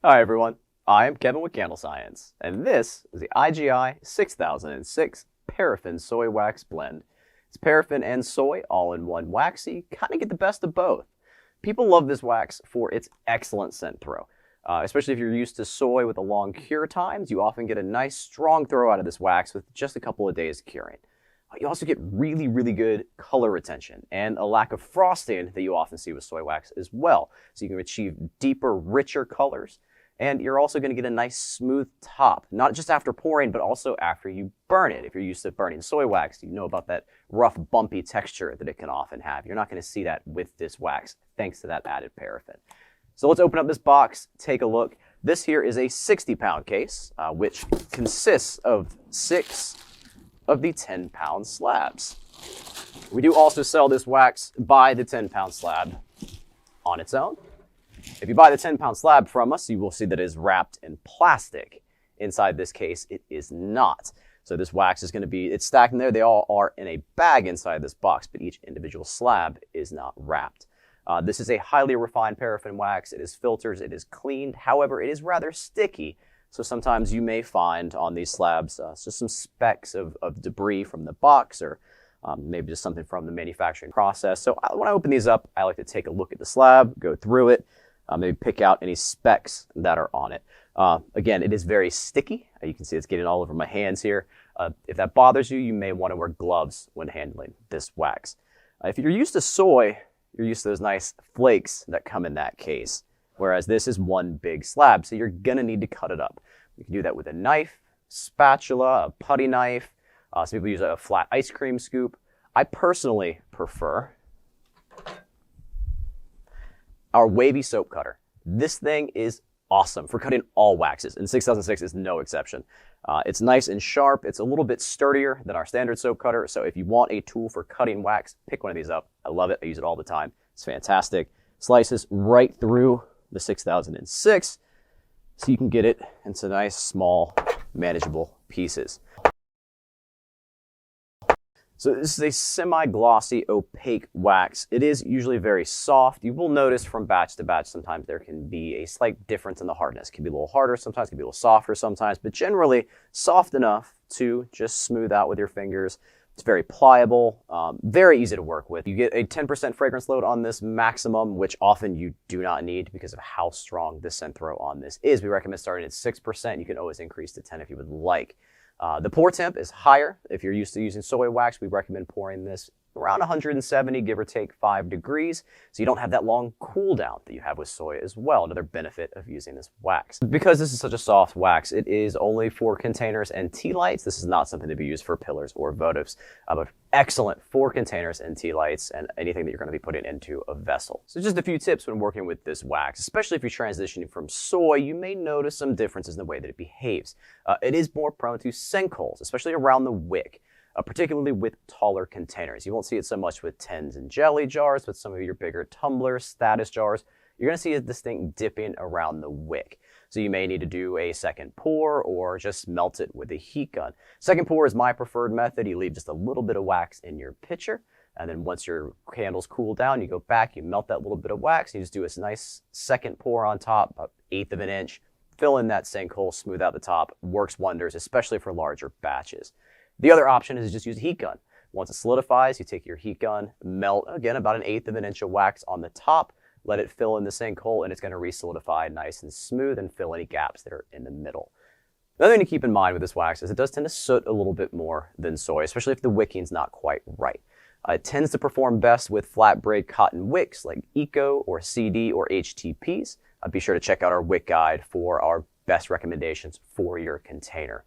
Hi everyone, I am Kevin with CandleScience, and this is the IGI 6006 Paraffin Soy Wax Blend. It's paraffin and soy all in one wax, so you kind of get the best of both. People love this wax for its excellent scent throw. Especially if you're used to soy with the long cure times, you often get a nice strong throw out of this wax with just a couple of days curing. You also get really good color retention and a lack of frosting that you often see with soy wax as well. So you can achieve deeper, richer colors. And you're also going to get a nice smooth top, not just after pouring, but also after you burn it. If you're used to burning soy wax, you know about that rough, bumpy texture that it can often have. You're not going to see that with this wax, thanks to that added paraffin. So let's open up this box, take a look. This here is a 60-pound case, which consists of 6 of the 10-pound slabs. We do also sell this wax by the 10-pound slab on its own. If you buy the 10-pound slab from us, you will see that it is wrapped in plastic. Inside this case, it is not. So this wax is going to be, it's stacked in there. They all are in a bag inside this box, but each individual slab is not wrapped. This is a highly refined paraffin wax. It is filtered, it is cleaned. However, it is rather sticky. So sometimes you may find on these slabs just some specks of debris from the box or maybe just something from the manufacturing process. So when I open these up, I like to take a look at the slab, go through it, maybe pick out any specks that are on it. Again, it is very sticky. You can see it's getting all over my hands here. If that bothers you, you may want to wear gloves when handling this wax. If you're used to soy, you're used to those nice flakes that come in that case. Whereas this is one big slab, so you're going to need to cut it up. You can do that with a knife, spatula, a putty knife. Some people use a flat ice cream scoop. I personally prefer our wavy soap cutter. This thing is awesome for cutting all waxes, and 6006 is no exception. It's nice and sharp. It's a little bit sturdier than our standard soap cutter, so if you want a tool for cutting wax, pick one of these up. I love it. I use it all the time. It's fantastic. Slices right through the 6006, so you can get it into nice, small, manageable pieces. So this is a semi-glossy, opaque wax. It is usually very soft. You will notice from batch to batch sometimes there can be a slight difference in the hardness. It can be a little harder sometimes, it can be a little softer sometimes, but generally soft enough to just smooth out with your fingers. It's very pliable, very easy to work with. You get a 10% fragrance load on this maximum, which often you do not need because of how strong the scent throw on this is. We recommend starting at 6%. You can always increase to 10 if you would like. The pour temp is higher. If you're used to using soy wax, we recommend pouring this around 170, give or take 5 degrees. So you don't have that long cool down that you have with soy as well. Another benefit of using this wax. Because this is such a soft wax, it is only for containers and tea lights. This is not something to be used for pillars or votives, but excellent for containers and tea lights and anything that you're going to be putting into a vessel. So just a few tips when working with this wax, especially if you're transitioning from soy, you may notice some differences in the way that it behaves. It is more prone to sinkholes, especially around the wick. Particularly with taller containers. You won't see it so much with tins and jelly jars, but some of your bigger tumblers, status jars, you're going to see a distinct dipping around the wick. So you may need to do a second pour or just melt it with a heat gun. Second pour is my preferred method. You leave just a little bit of wax in your pitcher, and then once your candles cool down, you go back, you melt that little bit of wax, and you just do a nice second pour on top, about 1/8 of an inch, fill in that sinkhole, smooth out the top, works wonders, especially for larger batches. The other option is just use a heat gun. Once it solidifies, you take your heat gun, melt, again, about 1/8 of an inch of wax on the top, let it fill in the sinkhole, and it's going to re-solidify nice and smooth and fill any gaps that are in the middle. Another thing to keep in mind with this wax is it does tend to soot a little bit more than soy, especially if the wicking's not quite right. It tends to perform best with flat braid cotton wicks like Eco or CD or HTPs. Be sure to check out our wick guide for our best recommendations for your container.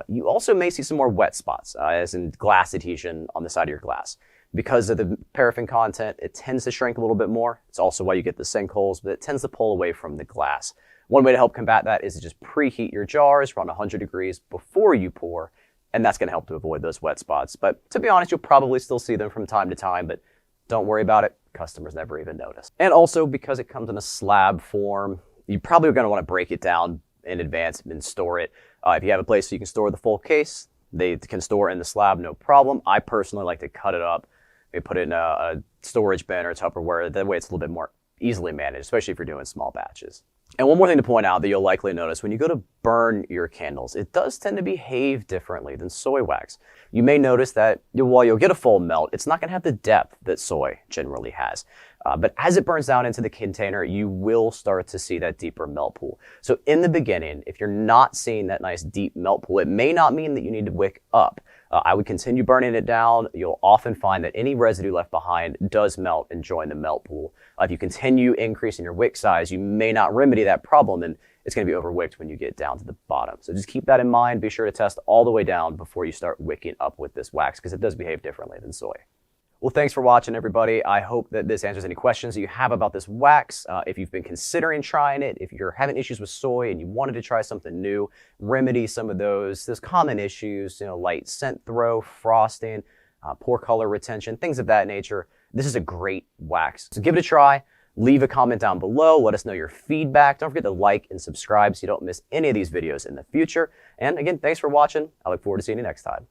You also may see some more wet spots, as in glass adhesion on the side of your glass. Because of the paraffin content, it tends to shrink a little bit more. It's also why you get the sinkholes, but it tends to pull away from the glass. One way to help combat that is to just preheat your jars around 100 degrees before you pour, and that's going to help to avoid those wet spots. But to be honest, you'll probably still see them from time to time, but don't worry about it. Customers never even notice. And also, because it comes in a slab form, you're probably going to want to break it down in advance and store it. If you have a place so you can store the full case, they can store in the slab, no problem. I personally like to cut it up, maybe put it in a storage bin or Tupperware. That way it's a little bit more easily managed, especially if you're doing small batches. And one more thing to point out that you'll likely notice when you go to burn your candles, it does tend to behave differently than soy wax. You may notice that while you'll get a full melt, it's not going to have the depth that soy generally has. But as it burns down into the container, you will start to see that deeper melt pool. So in the beginning, if you're not seeing that nice deep melt pool, it may not mean that you need to wick up. I would continue burning it down. You'll often find that any residue left behind does melt and join the melt pool. If you continue increasing your wick size, you may not remedy that problem, and it's going to be overwicked when you get down to the bottom. So just keep that in mind. Be sure to test all the way down before you start wicking up with this wax, because it does behave differently than soy. Well, thanks for watching, everybody. I hope that this answers any questions that you have about this wax. If you've been considering trying it, if you're having issues with soy and you wanted to try something new, remedy some of those common issues, light scent throw, frosting, poor color retention, things of that nature, this is a great wax. So give it a try. Leave a comment down below. Let us know your feedback. Don't forget to like and subscribe so you don't miss any of these videos in the future. And again, thanks for watching. I look forward to seeing you next time.